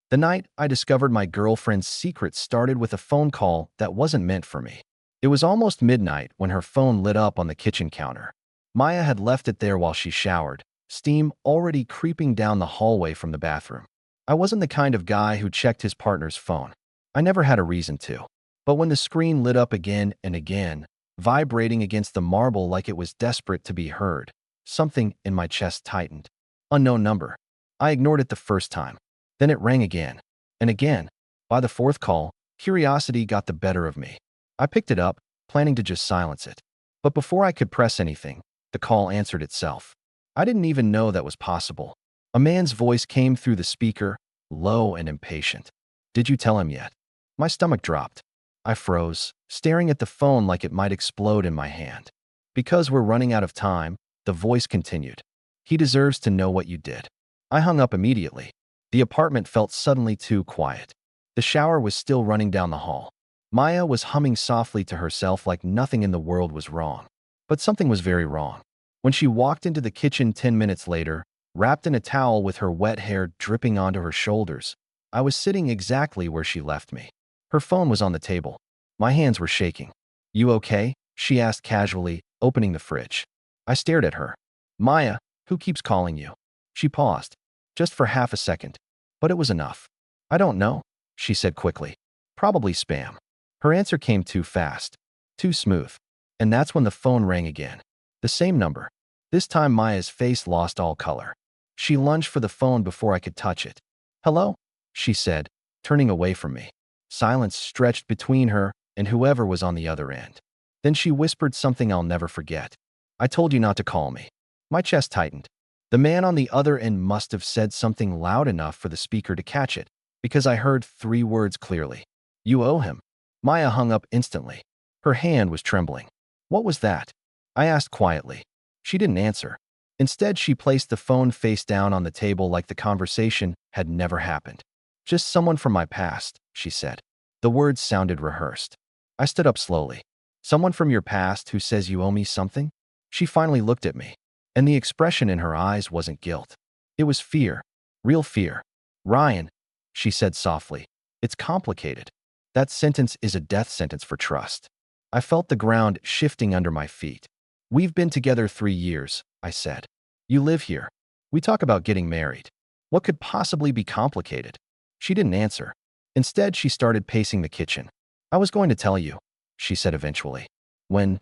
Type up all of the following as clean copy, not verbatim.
The night I discovered my girlfriend's secret started with a phone call that wasn't meant for me. It was almost midnight when her phone lit up on the kitchen counter. Maya had left it there while she showered, steam already creeping down the hallway from the bathroom. I wasn't the kind of guy who checked his partner's phone. I never had a reason to. But when the screen lit up again and again, vibrating against the marble like it was desperate to be heard, something in my chest tightened. Unknown number. I ignored it the first time. Then it rang again and again. By the fourth call, curiosity got the better of me. I picked it up, planning to just silence it. But before I could press anything, the call answered itself. I didn't even know that was possible. A man's voice came through the speaker, low and impatient. "Did you tell him yet?" My stomach dropped. I froze, staring at the phone like it might explode in my hand. "Because we're running out of time," the voice continued. "He deserves to know what you did." I hung up immediately. The apartment felt suddenly too quiet. The shower was still running down the hall. Maya was humming softly to herself like nothing in the world was wrong. But something was very wrong. When she walked into the kitchen 10 minutes later, wrapped in a towel with her wet hair dripping onto her shoulders, I was sitting exactly where she left me. Her phone was on the table. My hands were shaking. "You okay?" she asked casually, opening the fridge. I stared at her. "Maya, who keeps calling you?" She paused, just for half a second, but it was enough. "I don't know," she said quickly. "Probably spam." Her answer came too fast, too smooth. And that's when the phone rang again. The same number. This time Maya's face lost all color. She lunged for the phone before I could touch it. "Hello?" she said, turning away from me. Silence stretched between her and whoever was on the other end. Then she whispered something I'll never forget. "I told you not to call me." My chest tightened. The man on the other end must have said something loud enough for the speaker to catch it, because I heard 3 words clearly. "You owe him." Maya hung up instantly. Her hand was trembling. "What was that?" I asked quietly. She didn't answer. Instead, she placed the phone face down on the table like the conversation had never happened. "Just someone from my past," she said. The words sounded rehearsed. I stood up slowly. "Someone from your past who says you owe me something?" She finally looked at me, and the expression in her eyes wasn't guilt. It was fear. Real fear. "Ryan," she said softly, "it's complicated. That sentence is a death sentence for trust." I felt the ground shifting under my feet. "We've been together 3 years," I said. "You live here. We talk about getting married. What could possibly be complicated?" She didn't answer. Instead, she started pacing the kitchen. "I was going to tell you," she said eventually. "When?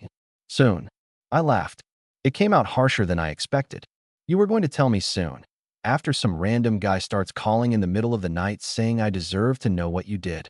Soon." I laughed. It came out harsher than I expected. "You were going to tell me soon, after some random guy starts calling in the middle of the night saying I deserve to know what you did."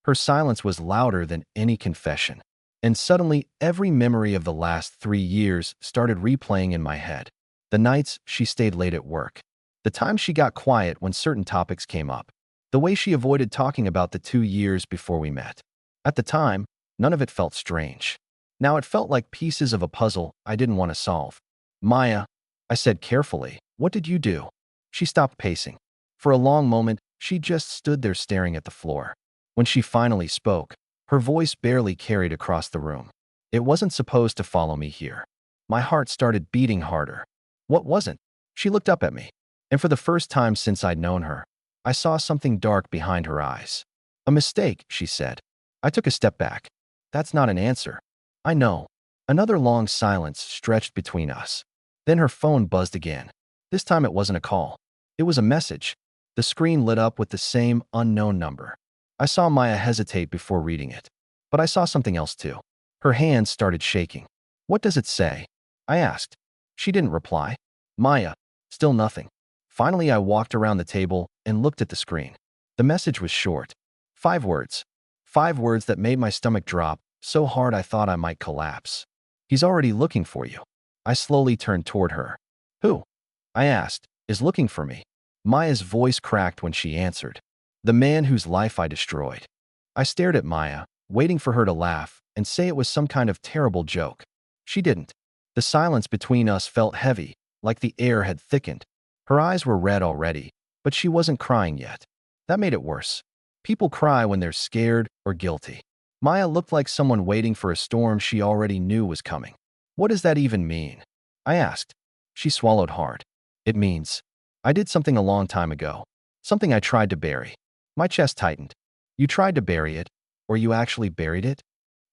Her silence was louder than any confession. And suddenly, every memory of the last 3 years started replaying in my head. The nights she stayed late at work. The times she got quiet when certain topics came up. The way she avoided talking about the 2 years before we met. At the time, none of it felt strange. Now it felt like pieces of a puzzle I didn't want to solve. "Maya," I said carefully, "what did you do?" She stopped pacing. For a long moment, she just stood there staring at the floor. When she finally spoke, her voice barely carried across the room. "It wasn't supposed to follow me here." My heart started beating harder. "What wasn't?" She looked up at me, and for the first time since I'd known her, I saw something dark behind her eyes. "A mistake," she said. I took a step back. "That's not an answer." "I know." Another long silence stretched between us. Then her phone buzzed again. This time it wasn't a call. It was a message. The screen lit up with the same unknown number. I saw Maya hesitate before reading it. But I saw something else too. Her hands started shaking. "What does it say?" I asked. She didn't reply. "Maya." Still nothing. Finally, I walked around the table and looked at the screen. The message was short. 5 words. 5 words that made my stomach drop so hard I thought I might collapse. "He's already looking for you." I slowly turned toward her. "Who?" I asked. "Is looking for me?" Maya's voice cracked when she answered. "The man whose life I destroyed." I stared at Maya, waiting for her to laugh and say it was some kind of terrible joke. She didn't. The silence between us felt heavy, like the air had thickened. Her eyes were red already, but she wasn't crying yet. That made it worse. People cry when they're scared or guilty. Maya looked like someone waiting for a storm she already knew was coming. "What does that even mean?" I asked. She swallowed hard. "It means I did something a long time ago. Something I tried to bury. My chest tightened. You tried to bury it, or you actually buried it?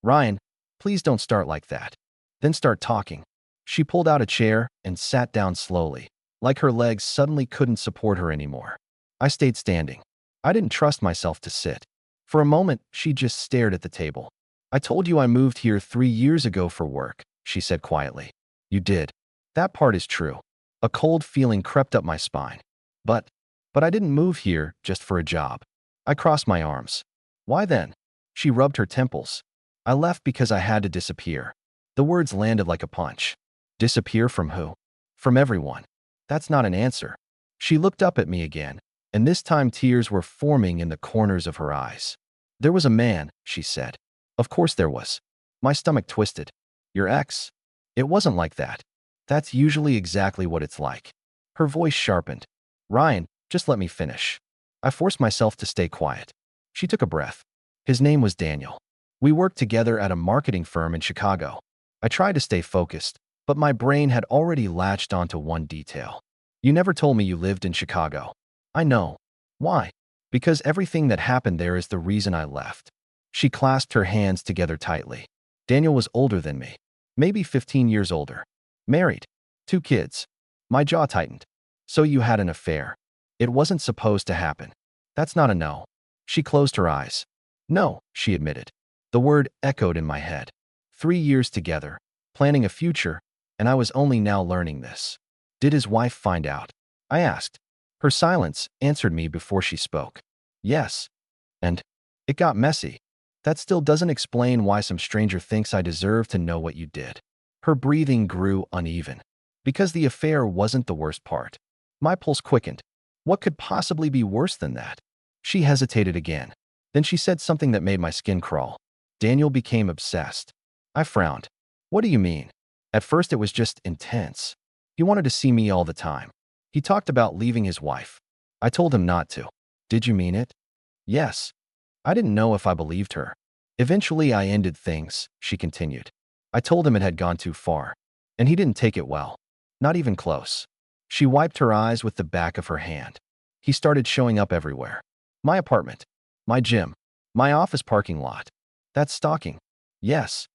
Ryan, please don't start like that. Then start talking. She pulled out a chair and sat down slowly, like her legs suddenly couldn't support her anymore. I stayed standing. I didn't trust myself to sit. For a moment, she just stared at the table. I told you I moved here 3 years ago for work, she said quietly. You did. That part is true. A cold feeling crept up my spine. But I didn't move here just for a job. I crossed my arms. Why then? She rubbed her temples. I left because I had to disappear. The words landed like a punch. Disappear from who? From everyone. That's not an answer. She looked up at me again, and this time tears were forming in the corners of her eyes. There was a man, she said. Of course there was. My stomach twisted. Your ex? It wasn't like that. That's usually exactly what it's like. Her voice sharpened. Ryan, just let me finish. I forced myself to stay quiet. She took a breath. His name was Daniel. We worked together at a marketing firm in Chicago. I tried to stay focused, but my brain had already latched onto one detail. You never told me you lived in Chicago. I know. Why? Because everything that happened there is the reason I left. She clasped her hands together tightly. Daniel was older than me. Maybe 15 years older. Married. 2 kids. My jaw tightened. So you had an affair. It wasn't supposed to happen. That's not a no. She closed her eyes. No, she admitted. The word echoed in my head. 3 years together, planning a future, and I was only now learning this. Did his wife find out? I asked. Her silence answered me before she spoke. Yes. And it got messy. That still doesn't explain why some stranger thinks I deserve to know what you did. Her breathing grew uneven. Because the affair wasn't the worst part. My pulse quickened. What could possibly be worse than that? She hesitated again. Then she said something that made my skin crawl. Daniel became obsessed. I frowned. What do you mean? At first it was just intense. He wanted to see me all the time. He talked about leaving his wife. I told him not to. Did you mean it? Yes. I didn't know if I believed her. Eventually I ended things, she continued. I told him it had gone too far. And he didn't take it well. Not even close. She wiped her eyes with the back of her hand. He started showing up everywhere. My apartment. My gym. My office parking lot. That's stalking. Yes.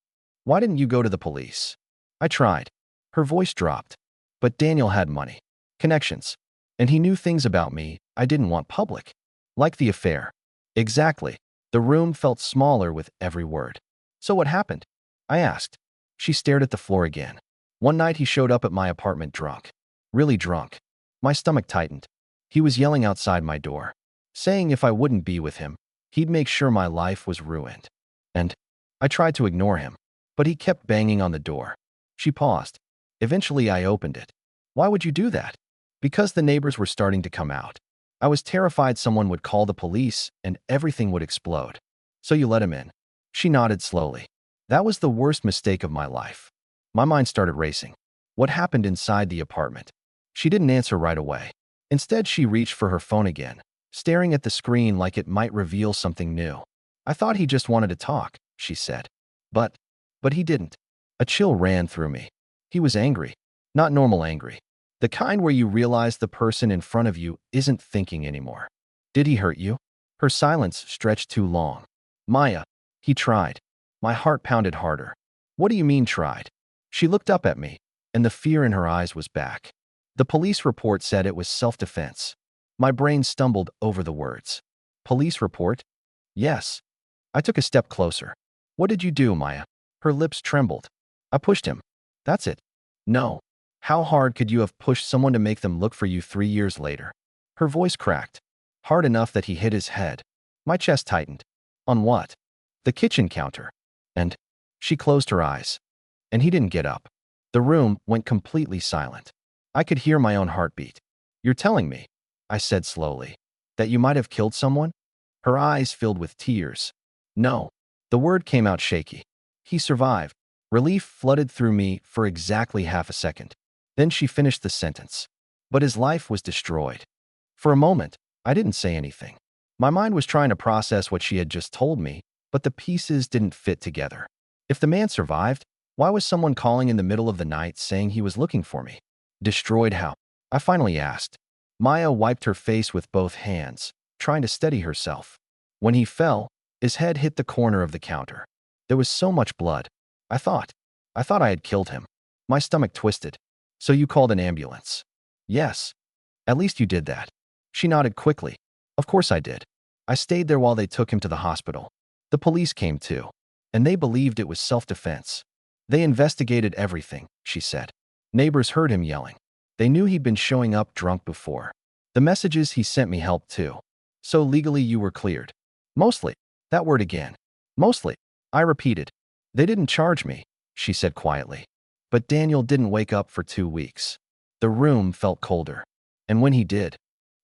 Why didn't you go to the police? I tried. Her voice dropped. But Daniel had money. Connections. And he knew things about me I didn't want public. Like the affair. Exactly. The room felt smaller with every word. So what happened? I asked. She stared at the floor again. One night he showed up at my apartment drunk. Really drunk. My stomach tightened. He was yelling outside my door, saying if I wouldn't be with him, he'd make sure my life was ruined. And I tried to ignore him, but he kept banging on the door. She paused. Eventually I opened it. Why would you do that? Because the neighbors were starting to come out. I was terrified someone would call the police and everything would explode. So you let him in. She nodded slowly. That was the worst mistake of my life. My mind started racing. What happened inside the apartment? She didn't answer right away. Instead, she reached for her phone again, staring at the screen like it might reveal something new. I thought he just wanted to talk, she said. But he didn't. A chill ran through me. He was angry. Not normal angry. The kind where you realize the person in front of you isn't thinking anymore. Did he hurt you? Her silence stretched too long. Maya, he tried. My heart pounded harder. What do you mean tried? She looked up at me, and the fear in her eyes was back. The police report said it was self-defense. My brain stumbled over the words. Police report? Yes. I took a step closer. What did you do, Maya? Her lips trembled. I pushed him. That's it. No. How hard could you have pushed someone to make them look for you 3 years later? Her voice cracked. Hard enough that he hit his head. My chest tightened. On what? The kitchen counter. And she closed her eyes. And he didn't get up. The room went completely silent. I could hear my own heartbeat. You're telling me, I said slowly, that you might have killed someone? Her eyes filled with tears. No. The word came out shaky. He survived. Relief flooded through me for exactly half a second. Then she finished the sentence. But his life was destroyed. For a moment, I didn't say anything. My mind was trying to process what she had just told me, but the pieces didn't fit together. If the man survived, why was someone calling in the middle of the night saying he was looking for me? Destroyed how? I finally asked. Maya wiped her face with both hands. trying to steady herself. When he fell, his head hit the corner of the counter. There was so much blood. I thought I had killed him. My stomach twisted. So you called an ambulance? Yes. At least you did that. She nodded quickly. Of course I did. I stayed there while they took him to the hospital. The police came too, and they believed it was self-defense. They investigated everything, she said. Neighbors heard him yelling. They knew he'd been showing up drunk before. The messages he sent me helped too. So legally you were cleared. Mostly. That word again. Mostly. I repeated. They didn't charge me, she said quietly. But Daniel didn't wake up for 2 weeks. The room felt colder. And when he did,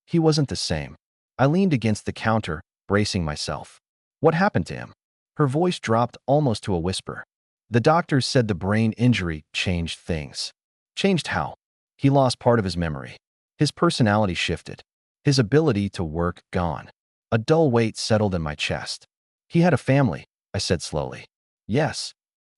he wasn't the same. I leaned against the counter, bracing myself. What happened to him? Her voice dropped almost to a whisper. The doctors said the brain injury changed things. Changed how? He lost part of his memory. His personality shifted. His ability to work gone. A dull weight settled in my chest. He had a family, I said slowly. Yes.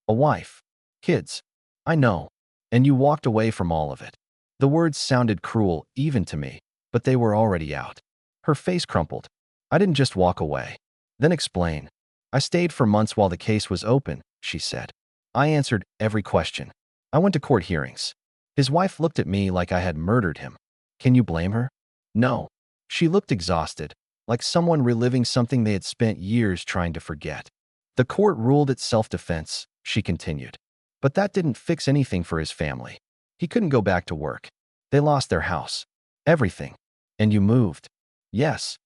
A wife. Kids. I know. And you walked away from all of it. The words sounded cruel, even to me, but they were already out. Her face crumpled. I didn't just walk away. Then explain. I stayed for months while the case was open, she said. I answered every question. I went to court hearings. His wife looked at me like I had murdered him. Can you blame her? No. She looked exhausted, like someone reliving something they had spent years trying to forget. The court ruled it self-defense, she continued. But that didn't fix anything for his family. He couldn't go back to work. They lost their house. Everything. And you moved. Yes.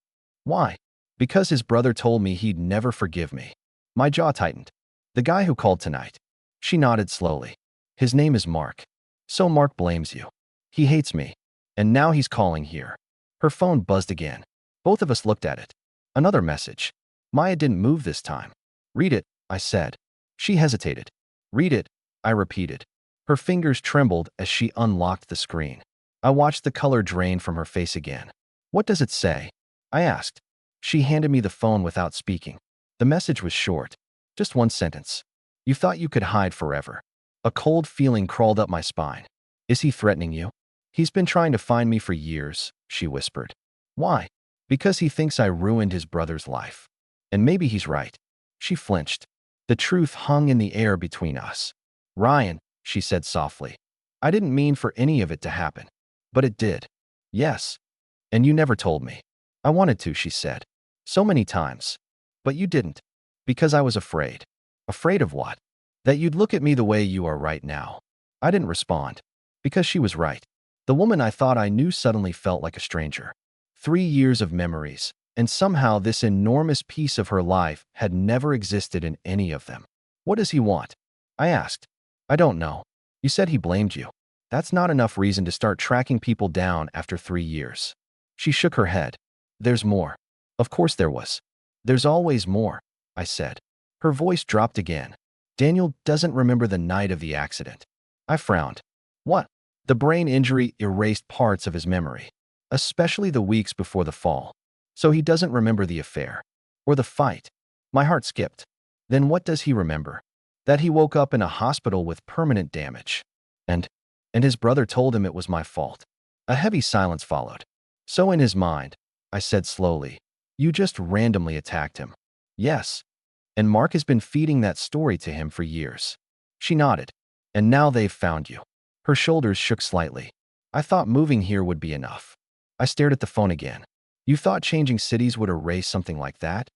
Why? Because his brother told me he'd never forgive me. My jaw tightened. The guy who called tonight. She nodded slowly. His name is Mark. So Mark blames you. He hates me. And now he's calling here. Her phone buzzed again. Both of us looked at it. Another message. Maya didn't move this time. Read it, I said. She hesitated. Read it, I repeated. Her fingers trembled as she unlocked the screen. I watched the color drain from her face again. What does it say? I asked. She handed me the phone without speaking. The message was short. Just one sentence. You thought you could hide forever. A cold feeling crawled up my spine. Is he threatening you? He's been trying to find me for years, she whispered. Why? Because he thinks I ruined his brother's life. And maybe he's right. She flinched. The truth hung in the air between us. Ryan, she said softly. I didn't mean for any of it to happen. But it did. Yes. And you never told me. I wanted to, she said. So many times. But you didn't. Because I was afraid. Afraid of what? That you'd look at me the way you are right now. I didn't respond. Because she was right. The woman I thought I knew suddenly felt like a stranger. 3 years of memories, and somehow this enormous piece of her life had never existed in any of them. What does he want? I asked. I don't know. You said he blamed you. That's not enough reason to start tracking people down after 3 years. She shook her head. There's more. Of course there was. There's always more, I said. Her voice dropped again. Daniel doesn't remember the night of the accident. I frowned. What? The brain injury erased parts of his memory, especially the weeks before the fall. So he doesn't remember the affair. Or the fight. My heart skipped. Then what does he remember? That he woke up in a hospital with permanent damage. And his brother told him it was my fault. A heavy silence followed. So in his mind, I said slowly, you just randomly attacked him. Yes. And Mark has been feeding that story to him for years. She nodded. And now they've found you. Her shoulders shook slightly. I thought moving here would be enough. I stared at the phone again. You thought changing cities would erase something like that?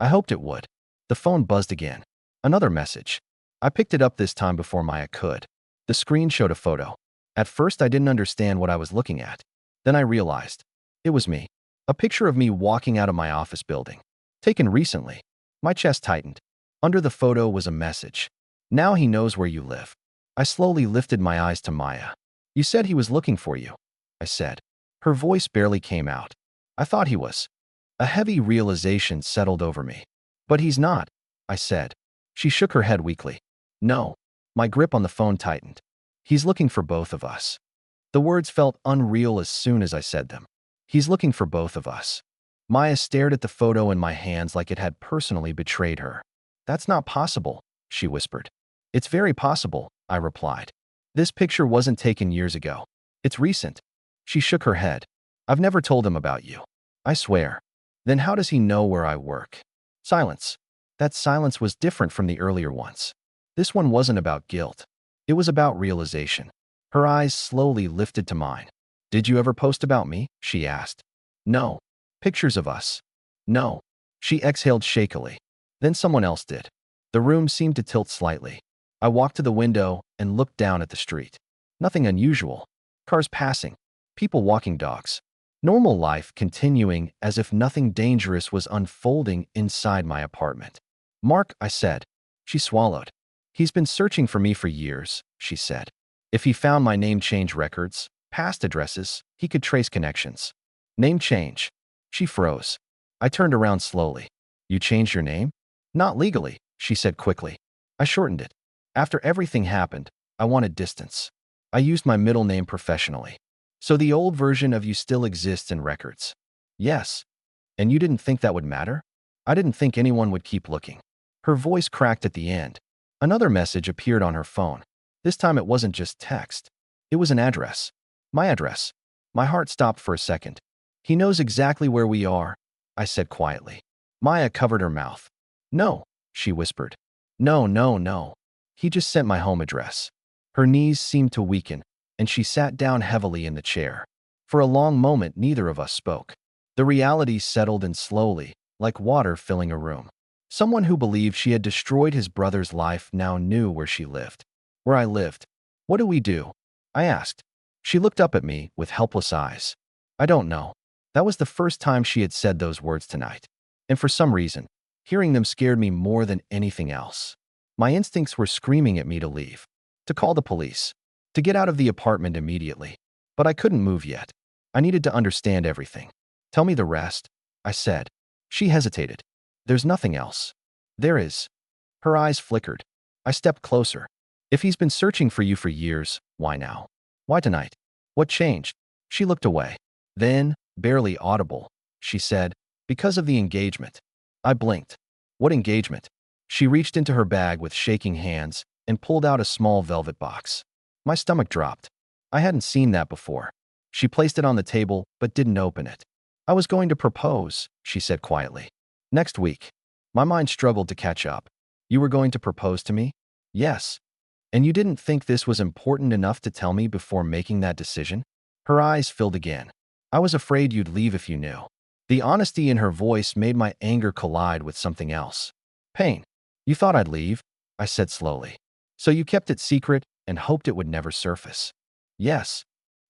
I hoped it would. The phone buzzed again. Another message. I picked it up this time before Maya could. The screen showed a photo. At first I didn't understand what I was looking at. Then I realized. It was me. A picture of me walking out of my office building. Taken recently. My chest tightened. Under the photo was a message. Now he knows where you live. I slowly lifted my eyes to Maya. You said he was looking for you, I said. Her voice barely came out. I thought he was. A heavy realization settled over me. But he's not, I said. She shook her head weakly. No. My grip on the phone tightened. He's looking for both of us. The words felt unreal as soon as I said them. He's looking for both of us. Maya stared at the photo in my hands like it had personally betrayed her. That's not possible, she whispered. It's very possible, I replied. This picture wasn't taken years ago. It's recent. She shook her head. I've never told him about you. I swear. Then how does he know where I work? Silence. That silence was different from the earlier ones. This one wasn't about guilt. It was about realization. Her eyes slowly lifted to mine. Did you ever post about me? She asked. No. Pictures of us? No. She exhaled shakily. Then someone else did. The room seemed to tilt slightly. I walked to the window and looked down at the street. Nothing unusual. Cars passing. People walking dogs. Normal life continuing as if nothing dangerous was unfolding inside my apartment. Mark, I said. She swallowed. He's been searching for me for years, she said. If he found my name change records, past addresses, he could trace connections. Name change. She froze. I turned around slowly. You changed your name? Not legally, she said quickly. I shortened it. After everything happened, I wanted distance. I used my middle name professionally. So the old version of you still exists in records. Yes. And you didn't think that would matter? I didn't think anyone would keep looking. Her voice cracked at the end. Another message appeared on her phone. This time it wasn't just text. It was an address. My address. My heart stopped for a second. He knows exactly where we are, I said quietly. Maya covered her mouth. No, she whispered. No, no, no. He just sent my home address. Her knees seemed to weaken, and she sat down heavily in the chair. For a long moment, neither of us spoke. The reality settled in slowly, like water filling a room. Someone who believed she had destroyed his brother's life now knew where she lived. Where I lived. What do we do? I asked. She looked up at me with helpless eyes. I don't know. That was the first time she had said those words tonight. And for some reason, hearing them scared me more than anything else. My instincts were screaming at me to leave, to call the police, to get out of the apartment immediately. But I couldn't move yet. I needed to understand everything. Tell me the rest, I said. She hesitated. There's nothing else. There is. Her eyes flickered. I stepped closer. If he's been searching for you for years, why now? Why tonight? What changed? She looked away. Then, barely audible, she said, because of the engagement. I blinked. What engagement? She reached into her bag with shaking hands and pulled out a small velvet box. My stomach dropped. I hadn't seen that before. She placed it on the table but didn't open it. I was going to propose, she said quietly. Next week. My mind struggled to catch up. You were going to propose to me? Yes. And you didn't think this was important enough to tell me before making that decision? Her eyes filled again. I was afraid you'd leave if you knew. The honesty in her voice made my anger collide with something else. Pain. You thought I'd leave? I said slowly. So you kept it secret and hoped it would never surface. Yes.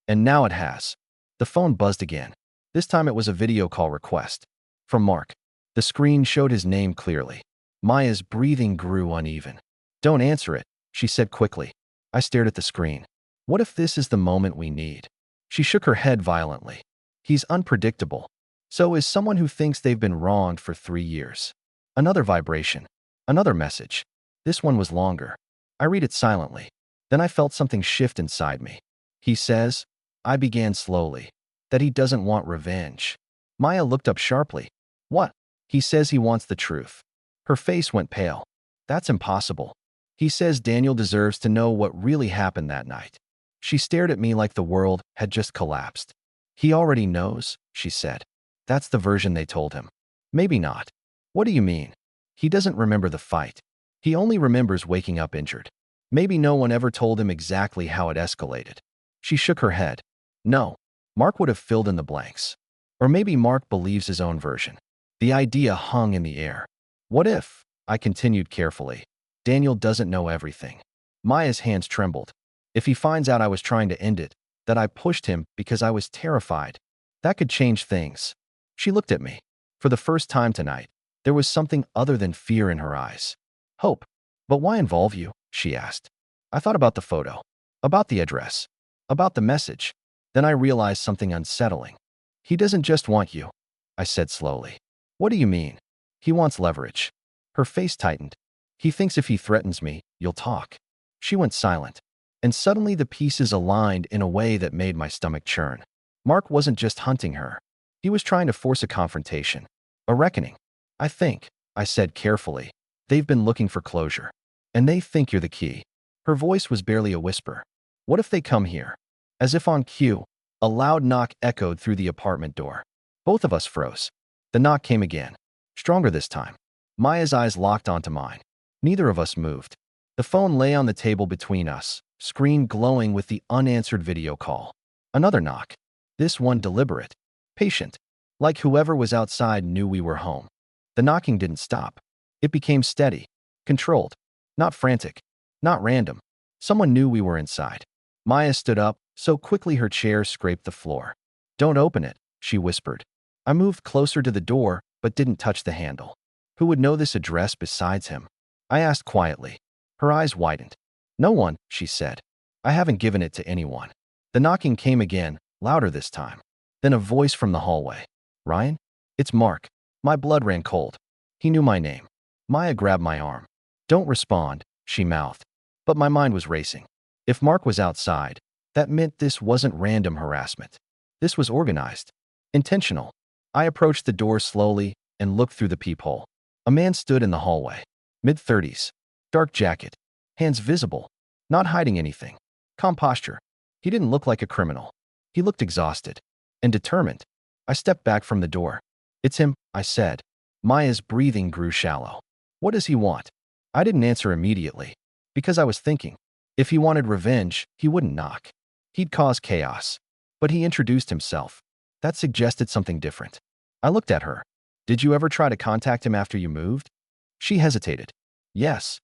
And now it has. The phone buzzed again. This time it was a video call request. From Mark. The screen showed his name clearly. Maya's breathing grew uneven. Don't answer it, she said quickly. I stared at the screen. What if this is the moment we need? She shook her head violently. He's unpredictable. So is someone who thinks they've been wronged for 3 years. Another vibration. Another message. This one was longer. I read it silently. Then I felt something shift inside me. He says, I began slowly, that he doesn't want revenge. Maya looked up sharply. What? He says he wants the truth. Her face went pale. That's impossible. He says Daniel deserves to know what really happened that night. She stared at me like the world had just collapsed. He already knows, she said. That's the version they told him. Maybe not. What do you mean? He doesn't remember the fight. He only remembers waking up injured. Maybe no one ever told him exactly how it escalated. She shook her head. No. Mark would have filled in the blanks. Or maybe Mark believes his own version. The idea hung in the air. What if, I continued carefully, Daniel doesn't know everything? Maya's hands trembled. If he finds out I was trying to end it, that I pushed him because I was terrified, that could change things. She looked at me. For the first time tonight, there was something other than fear in her eyes. Hope. But why involve you? She asked. I thought about the photo, about the address, about the message. Then I realized something unsettling. He doesn't just want you, I said slowly. What do you mean? He wants leverage. Her face tightened. He thinks if he threatens me, you'll talk. She went silent. And suddenly the pieces aligned in a way that made my stomach churn. Mark wasn't just hunting her. He was trying to force a confrontation. A reckoning. I think, I said carefully, they've been looking for closure. And they think you're the key. Her voice was barely a whisper. What if they come here? As if on cue, a loud knock echoed through the apartment door. Both of us froze. The knock came again, stronger this time. Maya's eyes locked onto mine. Neither of us moved. The phone lay on the table between us, screen glowing with the unanswered video call. Another knock. This one deliberate, patient, like whoever was outside knew we were home. The knocking didn't stop. It became steady, controlled, not frantic, not random. Someone knew we were inside. Maya stood up, so quickly her chair scraped the floor. "Don't open it," she whispered. I moved closer to the door, but didn't touch the handle. Who would know this address besides him? I asked quietly. Her eyes widened. "No one," she said. "I haven't given it to anyone." The knocking came again, louder this time. Then a voice from the hallway. "Ryan? It's Mark." My blood ran cold. He knew my name. Maya grabbed my arm. "Don't respond," she mouthed. But my mind was racing. If Mark was outside, that meant this wasn't random harassment. This was organized, intentional. I approached the door slowly and looked through the peephole. A man stood in the hallway, mid-30s, dark jacket, hands visible, not hiding anything. Calm posture. He didn't look like a criminal. He looked exhausted and determined. I stepped back from the door. "It's him," I said. Maya's breathing grew shallow. "What does he want?" I didn't answer immediately, because I was thinking. If he wanted revenge, he wouldn't knock. He'd cause chaos. But he introduced himself. That suggested something different. I looked at her. "Did you ever try to contact him after you moved?" She hesitated. "Yes."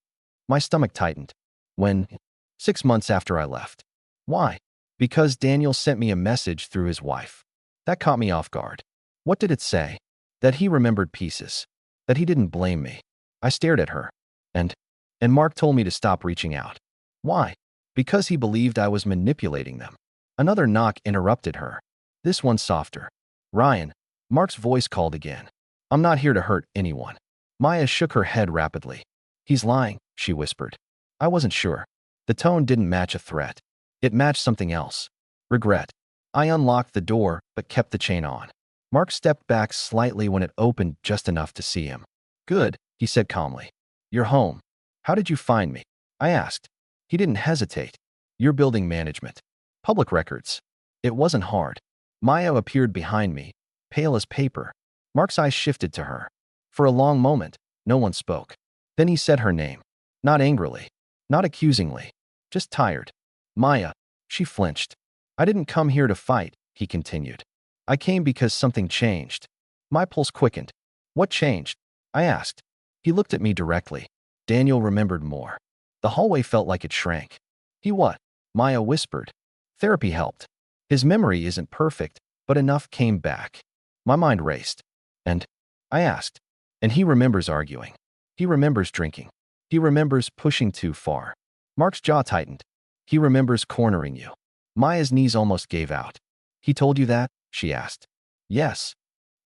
My stomach tightened. "When?" "6 months after I left." "Why?" "Because Daniel sent me a message through his wife." That caught me off guard. What did it say? That he remembered pieces. That he didn't blame me. I stared at her. And Mark told me to stop reaching out. Why? Because he believed I was manipulating them. Another knock interrupted her. This one softer. "Ryan." Mark's voice called again. "I'm not here to hurt anyone." Maya shook her head rapidly. "He's lying," she whispered. I wasn't sure. The tone didn't match a threat. It matched something else. Regret. I unlocked the door, but kept the chain on. Mark stepped back slightly when it opened just enough to see him. "Good," he said calmly. "You're home. How did you find me?" I asked. He didn't hesitate. "You're building management. Public records." It wasn't hard. Maya appeared behind me, pale as paper. Mark's eyes shifted to her. For a long moment, no one spoke. Then he said her name. Not angrily, not accusingly, just tired. "Maya." She flinched. "I didn't come here to fight," he continued. "I came because something changed." My pulse quickened. "What changed?" I asked. He looked at me directly. Daniel remembered more. The hallway felt like it shrank. "He what?" Maya whispered. "Therapy helped. His memory isn't perfect, but enough came back." My mind raced. "And?" I asked. "And he remembers arguing. He remembers drinking. He remembers pushing too far." Mark's jaw tightened. "He remembers cornering you." Maya's knees almost gave out. "He told you that?" she asked. "Yes."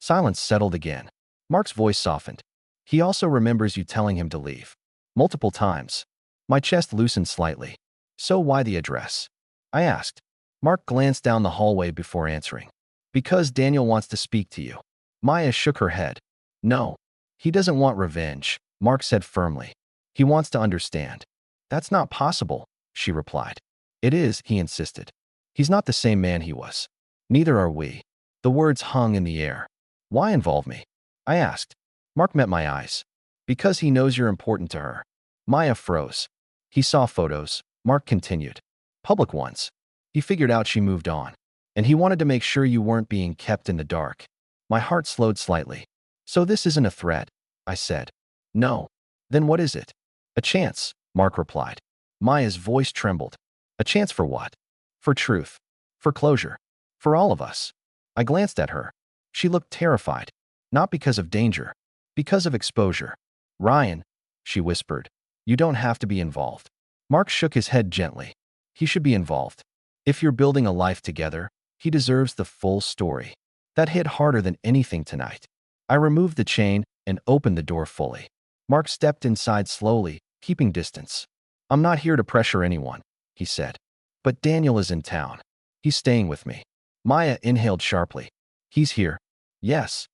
Silence settled again. Mark's voice softened. "He also remembers you telling him to leave. Multiple times." My chest loosened slightly. "So why the address?" I asked. Mark glanced down the hallway before answering. "Because Daniel wants to speak to you." Maya shook her head. "No. He doesn't want revenge," Mark said firmly. "He wants to understand." "That's not possible," she replied. "It is," he insisted. "He's not the same man he was. Neither are we." The words hung in the air. "Why involve me?" I asked. Mark met my eyes. "Because he knows you're important to her." Maya froze. "He saw photos," Mark continued. "Public ones. He figured out she moved on. And he wanted to make sure you weren't being kept in the dark." My heart slowed slightly. "So this isn't a threat," I said. "No." "Then what is it?" "A chance," Mark replied. Maya's voice trembled. "A chance for what?" "For truth. For closure. For all of us." I glanced at her. She looked terrified. Not because of danger. Because of exposure. "Ryan," she whispered, "you don't have to be involved." Mark shook his head gently. "He should be involved. If you're building a life together, he deserves the full story." That hit harder than anything tonight. I removed the chain and opened the door fully. Mark stepped inside slowly, keeping distance. "I'm not here to pressure anyone," he said. "But Daniel is in town. He's staying with me." Maya inhaled sharply. "He's here." "Yes."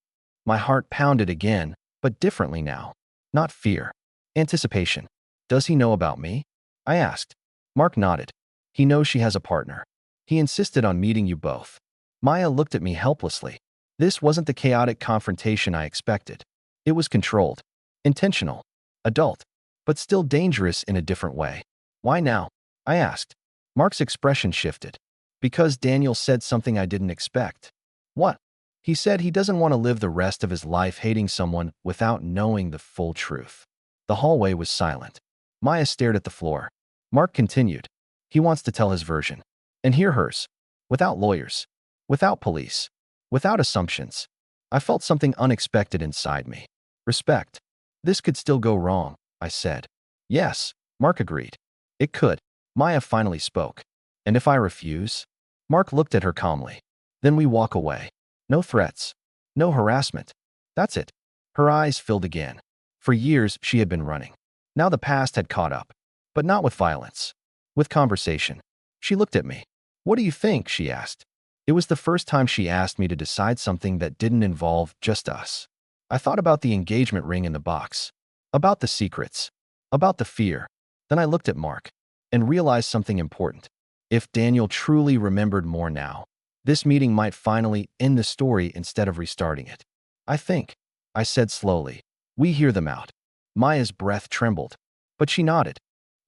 My heart pounded again, but differently now. Not fear. Anticipation. "Does he know about me?" I asked. Mark nodded. "He knows she has a partner. He insisted on meeting you both." Maya looked at me helplessly. This wasn't the chaotic confrontation I expected. It was controlled, intentional, adult, but still dangerous in a different way. Why now? I asked. Mark's expression shifted. Because Daniel said something I didn't expect. What? He said he doesn't want to live the rest of his life hating someone without knowing the full truth. The hallway was silent. Maya stared at the floor. Mark continued. He wants to tell his version. And hear hers. Without lawyers. Without police. Without assumptions. I felt something unexpected inside me. Respect. This could still go wrong, I said. Yes, Mark agreed. It could. Maya finally spoke. And if I refuse? Mark looked at her calmly. Then we walk away. No threats. No harassment. That's it. Her eyes filled again. For years, she had been running. Now the past had caught up. But not with violence. With conversation. She looked at me. What do you think? She asked. It was the first time she asked me to decide something that didn't involve just us. I thought about the engagement ring in the box. About the secrets. About the fear. Then I looked at Mark. And realized something important. If Daniel truly remembered more now, this meeting might finally end the story instead of restarting it. I think, I said slowly. We hear them out. Maya's breath trembled. But she nodded.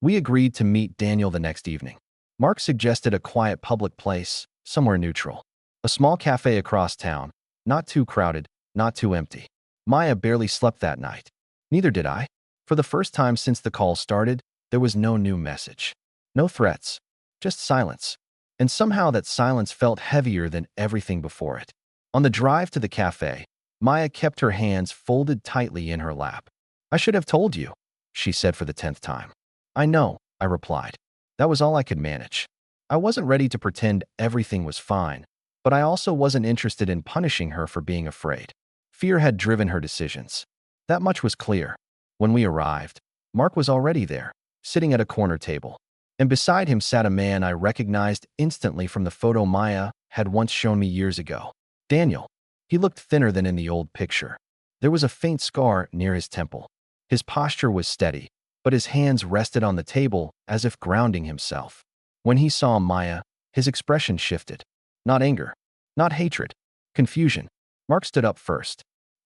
We agreed to meet Daniel the next evening. Mark suggested a quiet public place, somewhere neutral. A small cafe across town, not too crowded, not too empty. Maya barely slept that night. Neither did I. For the first time since the call started, there was no new message. No threats. Just silence. And somehow that silence felt heavier than everything before it. On the drive to the cafe, Maya kept her hands folded tightly in her lap. I should have told you, she said for the 10th time. I know, I replied. That was all I could manage. I wasn't ready to pretend everything was fine, but I also wasn't interested in punishing her for being afraid. Fear had driven her decisions. That much was clear. When we arrived, Mark was already there, sitting at a corner table. And beside him sat a man I recognized instantly from the photo Maya had once shown me years ago. Daniel. He looked thinner than in the old picture. There was a faint scar near his temple. His posture was steady, but his hands rested on the table as if grounding himself. When he saw Maya, his expression shifted. Not anger, not hatred, confusion. Mark stood up first.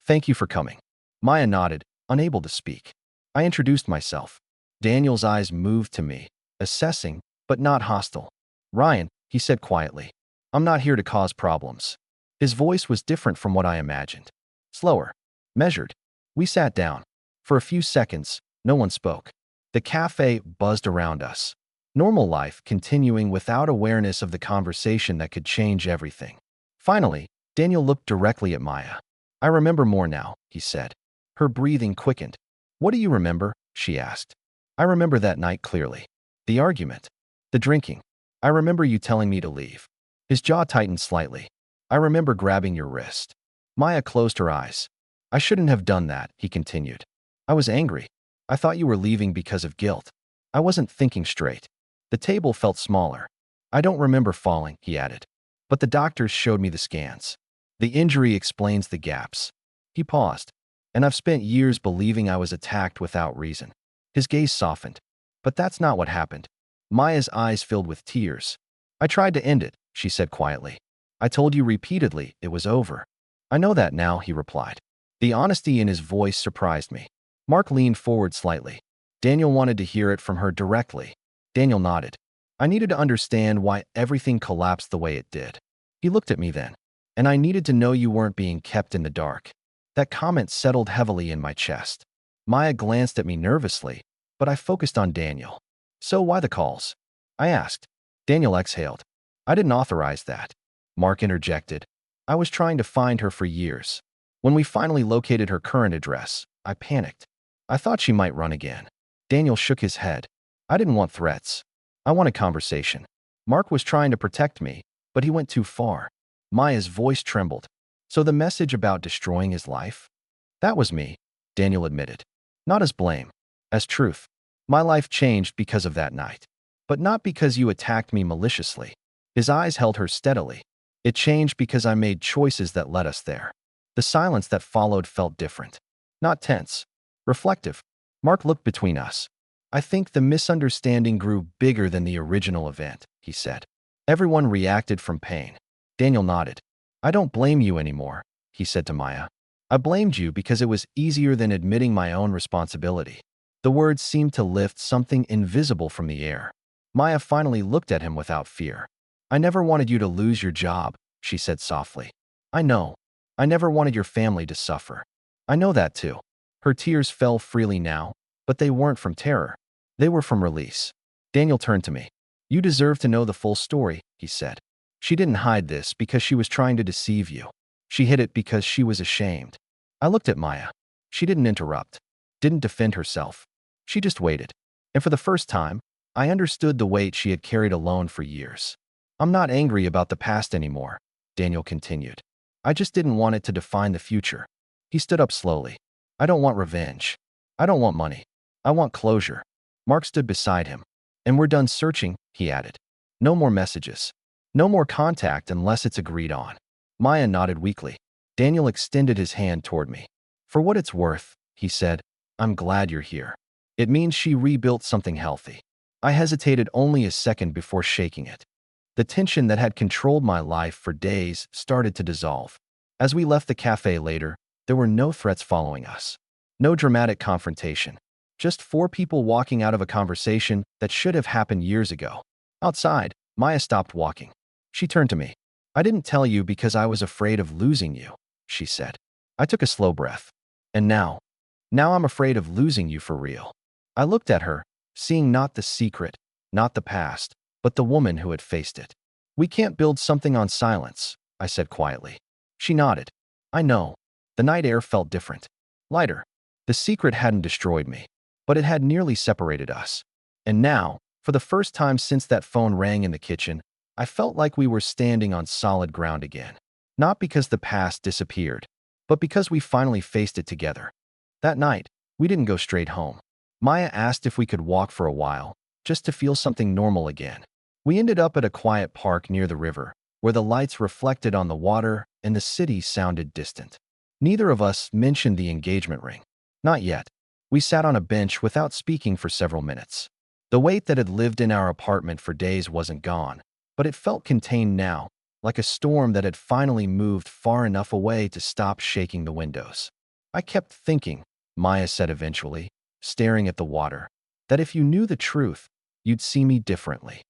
Thank you for coming. Maya nodded, unable to speak. I introduced myself. Daniel's eyes moved to me, assessing, but not hostile. Ryan, he said quietly. I'm not here to cause problems. His voice was different from what I imagined. Slower. Measured. We sat down. For a few seconds, no one spoke. The cafe buzzed around us. Normal life continuing without awareness of the conversation that could change everything. Finally, Daniel looked directly at Maya. I remember more now, he said. Her breathing quickened. What do you remember? She asked. I remember that night clearly. The argument. The drinking. I remember you telling me to leave. His jaw tightened slightly. I remember grabbing your wrist. Maya closed her eyes. I shouldn't have done that, he continued. I was angry. I thought you were leaving because of guilt. I wasn't thinking straight. The table felt smaller. I don't remember falling, he added. But the doctors showed me the scans. The injury explains the gaps. He paused. And I've spent years believing I was attacked without reason. His gaze softened. But that's not what happened. Maya's eyes filled with tears. I tried to end it, she said quietly. I told you repeatedly it was over. I know that now, he replied. The honesty in his voice surprised me. Mark leaned forward slightly. Daniel wanted to hear it from her directly. Daniel nodded. I needed to understand why everything collapsed the way it did. He looked at me then. And I needed to know you weren't being kept in the dark. That comment settled heavily in my chest. Maya glanced at me nervously, but I focused on Daniel. So why the calls? I asked. Daniel exhaled. I didn't authorize that. Mark interjected. I was trying to find her for years. When we finally located her current address, I panicked. I thought she might run again. Daniel shook his head. I didn't want threats. I wanted conversation. Mark was trying to protect me, but he went too far. Maya's voice trembled. So the message about destroying his life? That was me, Daniel admitted. Not as blame, as truth. My life changed because of that night. But not because you attacked me maliciously. His eyes held her steadily. It changed because I made choices that led us there. The silence that followed felt different. Not tense. Reflective. Mark looked between us. I think the misunderstanding grew bigger than the original event, he said. Everyone reacted from pain. Daniel nodded. I don't blame you anymore. he said to Maya. I blamed you because it was easier than admitting my own responsibility. The words seemed to lift something invisible from the air. Maya finally looked at him without fear. I never wanted you to lose your job, she said softly. I know. I never wanted your family to suffer. I know that too. Her tears fell freely now, but they weren't from terror. They were from release. Daniel turned to me. You deserve to know the full story, he said. She didn't hide this because she was trying to deceive you. She hid it because she was ashamed. I looked at Maya. She didn't interrupt, didn't defend herself. She just waited. And for the first time, I understood the weight she had carried alone for years. I'm not angry about the past anymore, Daniel continued. I just didn't want it to define the future. He stood up slowly. I don't want revenge. I don't want money. I want closure. Mark stood beside him. And we're done searching, he added. No more messages. No more contact unless it's agreed on. Maya nodded weakly. Daniel extended his hand toward me. For what it's worth, he said, I'm glad you're here. It means she rebuilt something healthy. I hesitated only a second before shaking it. The tension that had controlled my life for days started to dissolve. As we left the cafe later, there were no threats following us. No dramatic confrontation. Just four people walking out of a conversation that should have happened years ago. Outside, Maya stopped walking. She turned to me. I didn't tell you because I was afraid of losing you, she said. I took a slow breath. And now I'm afraid of losing you for real. I looked at her, seeing not the secret, not the past, but the woman who had faced it. We can't build something on silence, I said quietly. She nodded. I know. The night air felt different. Lighter. The secret hadn't destroyed me, but it had nearly separated us. And now, for the first time since that phone rang in the kitchen, I felt like we were standing on solid ground again. Not because the past disappeared, but because we finally faced it together. That night, we didn't go straight home. Maya asked if we could walk for a while, just to feel something normal again. We ended up at a quiet park near the river, where the lights reflected on the water and the city sounded distant. Neither of us mentioned the engagement ring. Not yet. We sat on a bench without speaking for several minutes. The weight that had lived in our apartment for days wasn't gone, but it felt contained now, like a storm that had finally moved far enough away to stop shaking the windows. I kept thinking, Maya said eventually, staring at the water, that if you knew the truth, you'd see me differently.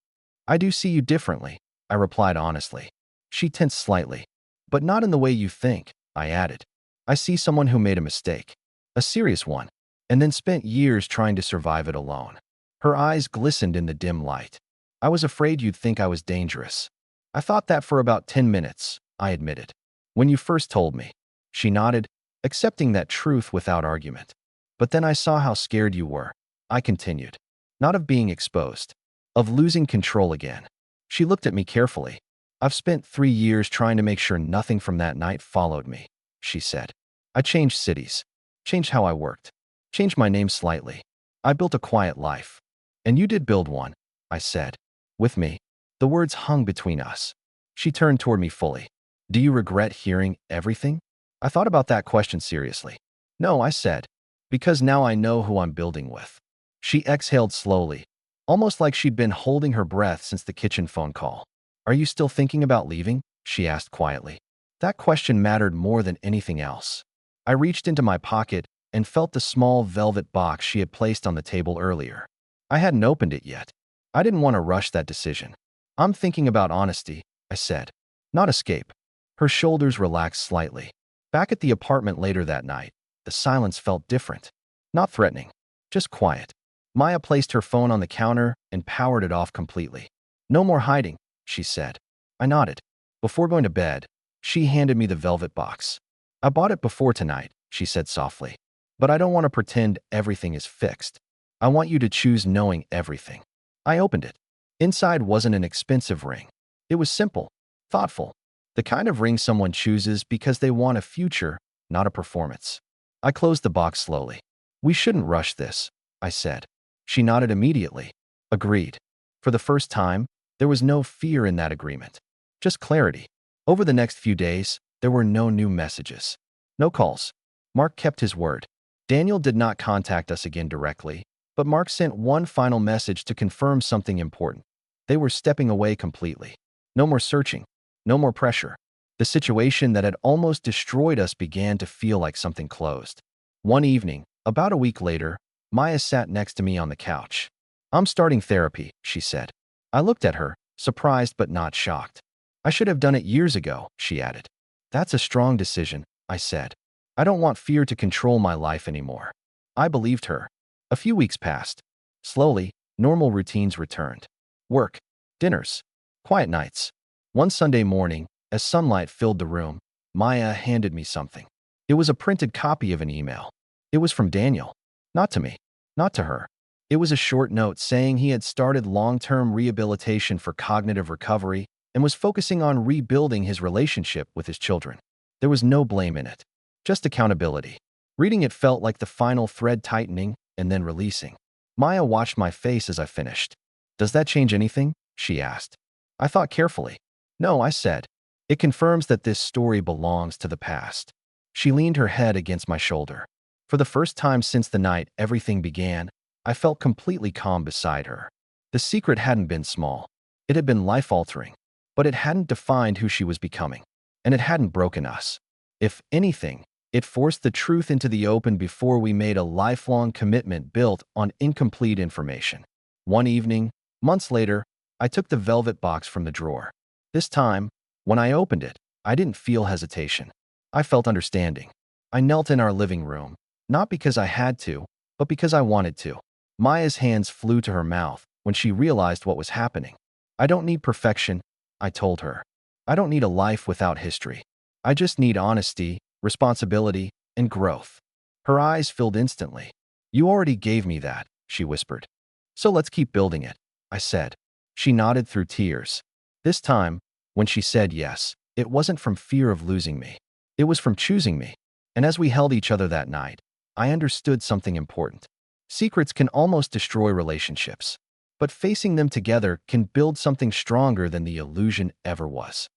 I do see you differently, I replied honestly. She tensed slightly. But not in the way you think, I added. I see someone who made a mistake. A serious one. And then spent years trying to survive it alone. Her eyes glistened in the dim light. I was afraid you'd think I was dangerous. I thought that for about 10 minutes, I admitted. When you first told me. She nodded, accepting that truth without argument. But then I saw how scared you were. I continued. Not of being exposed. Of losing control again. She looked at me carefully. I've spent 3 years trying to make sure nothing from that night followed me, she said. I changed cities. Changed how I worked. Changed my name slightly. I built a quiet life. And you did build one, I said. With me. The words hung between us. She turned toward me fully. Do you regret hearing everything? I thought about that question seriously. No, I said. Because now I know who I'm building with. She exhaled slowly, almost like she'd been holding her breath since the kitchen phone call. Are you still thinking about leaving? She asked quietly. That question mattered more than anything else. I reached into my pocket and felt the small velvet box she had placed on the table earlier. I hadn't opened it yet. I didn't want to rush that decision. I'm thinking about honesty, I said. Not escape. Her shoulders relaxed slightly. Back at the apartment later that night, the silence felt different. Not threatening. Just quiet. Maya placed her phone on the counter and powered it off completely. No more hiding, she said. I nodded. Before going to bed, she handed me the velvet box. I bought it before tonight, she said softly. But I don't want to pretend everything is fixed. I want you to choose knowing everything. I opened it. Inside wasn't an expensive ring. It was simple, thoughtful. The kind of ring someone chooses because they want a future, not a performance. I closed the box slowly. We shouldn't rush this, I said. She nodded immediately. Agreed. For the first time, there was no fear in that agreement. Just clarity. Over the next few days, there were no new messages. No calls. Mark kept his word. Daniel did not contact us again directly, but Mark sent one final message to confirm something important. They were stepping away completely. No more searching. No more pressure. The situation that had almost destroyed us began to feel like something closed. One evening, about a week later, Maya sat next to me on the couch. "I'm starting therapy," she said. I looked at her, surprised but not shocked. "I should have done it years ago," she added. "That's a strong decision," I said. "I don't want fear to control my life anymore." I believed her. A few weeks passed. Slowly, normal routines returned. Work, dinners, quiet nights. One Sunday morning, as sunlight filled the room, Maya handed me something. It was a printed copy of an email. It was from Daniel. Not to me, not to her. It was a short note saying he had started long-term rehabilitation for cognitive recovery and was focusing on rebuilding his relationship with his children. There was no blame in it, just accountability. Reading it felt like the final thread tightening and then releasing. Maya watched my face as I finished. "Does that change anything?" she asked. I thought carefully. "No," I said. "It confirms that this story belongs to the past." She leaned her head against my shoulder. For the first time since the night everything began, I felt completely calm beside her. The secret hadn't been small. It had been life-altering, but it hadn't defined who she was becoming, and it hadn't broken us. If anything, it forced the truth into the open before we made a lifelong commitment built on incomplete information. One evening, months later, I took the velvet box from the drawer. This time, when I opened it, I didn't feel hesitation. I felt understanding. I knelt in our living room, not because I had to, but because I wanted to. Maya's hands flew to her mouth when she realized what was happening. "I don't need perfection," I told her. "I don't need a life without history. I just need honesty, responsibility, and growth." Her eyes filled instantly. "You already gave me that," she whispered. "So let's keep building it," I said. She nodded through tears. This time, when she said yes, it wasn't from fear of losing me. It was from choosing me. And as we held each other that night, I understood something important. Secrets can almost destroy relationships, but facing them together can build something stronger than the illusion ever was.